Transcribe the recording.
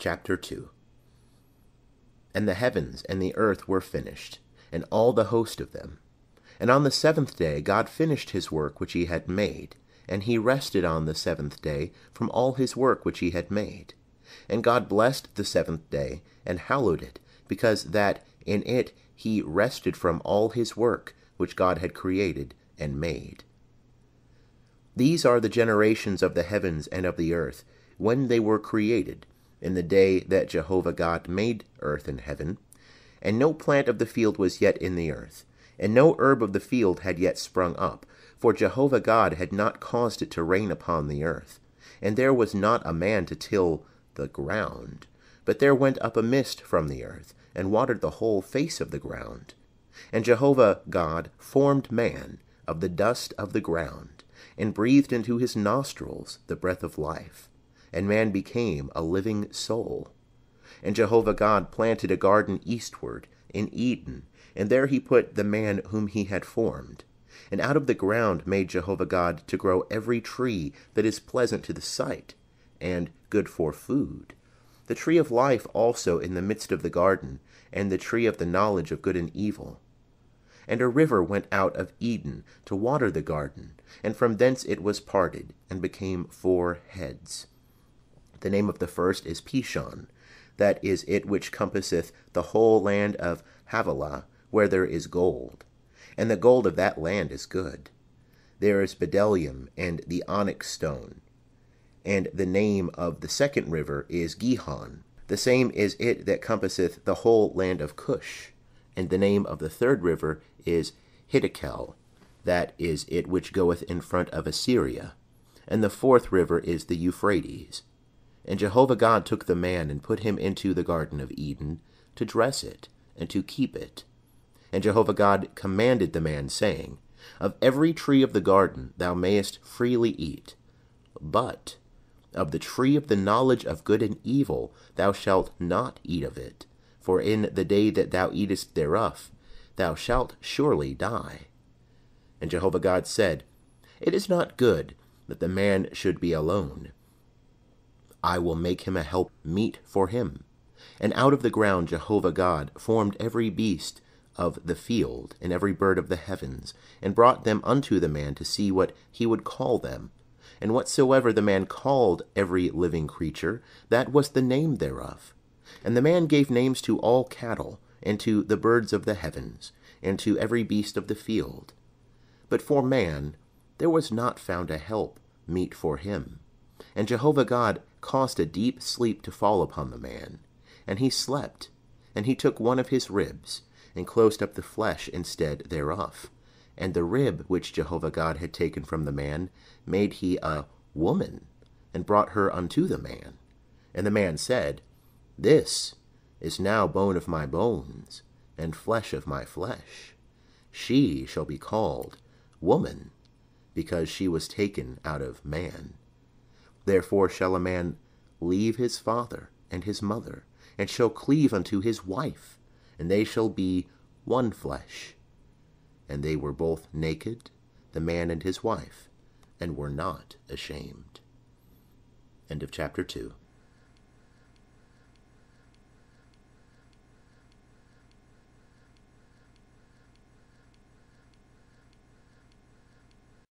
Chapter 2. And the heavens and the earth were finished, and all the host of them. And on the seventh day God finished his work which he had made, and he rested on the seventh day from all his work which he had made. And God blessed the seventh day, and hallowed it, because that in it he rested from all his work which God had created and made. These are the generations of the heavens and of the earth, when they were created, in the day that Jehovah God made earth and heaven. And no plant of the field was yet in the earth, and no herb of the field had yet sprung up, for Jehovah God had not caused it to rain upon the earth. And there was not a man to till the ground, but there went up a mist from the earth, and watered the whole face of the ground. And Jehovah God formed man of the dust of the ground, and breathed into his nostrils the breath of life, and man became a living soul. And Jehovah God planted a garden eastward in Eden, and there he put the man whom he had formed. And out of the ground made Jehovah God to grow every tree that is pleasant to the sight, and good for food, the tree of life also in the midst of the garden, and the tree of the knowledge of good and evil. And a river went out of Eden to water the garden, and from thence it was parted, and became 4 heads. The name of the first is Pishon, that is it which compasseth the whole land of Havilah, where there is gold. And the gold of that land is good. There is bdellium and the onyx stone. And the name of the second river is Gihon. The same is it that compasseth the whole land of Cush. And the name of the third river is Hiddekel. That is it which goeth in front of Assyria. And the fourth river is the Euphrates. And Jehovah God took the man and put him into the garden of Eden, to dress it, and to keep it. And Jehovah God commanded the man, saying, Of every tree of the garden thou mayest freely eat, but of the tree of the knowledge of good and evil thou shalt not eat of it, for in the day that thou eatest thereof thou shalt surely die. And Jehovah God said, It is not good that the man should be alone. I will make him a help meet for him. And out of the ground Jehovah God formed every beast of the field, and every bird of the heavens, and brought them unto the man to see what he would call them. And whatsoever the man called every living creature, that was the name thereof. And the man gave names to all cattle, and to the birds of the heavens, and to every beast of the field. But for man there was not found a help meet for him. And Jehovah God caused a deep sleep to fall upon the man, and he slept. And he took one of his ribs, and closed up the flesh instead thereof. And the rib which Jehovah God had taken from the man made he a woman, and brought her unto the man. And the man said, This is now bone of my bones, and flesh of my flesh. She shall be called woman, because she was taken out of man. Therefore shall a man leave his father and his mother, and shall cleave unto his wife, and they shall be one flesh. And they were both naked, the man and his wife, and were not ashamed. End of chapter 2.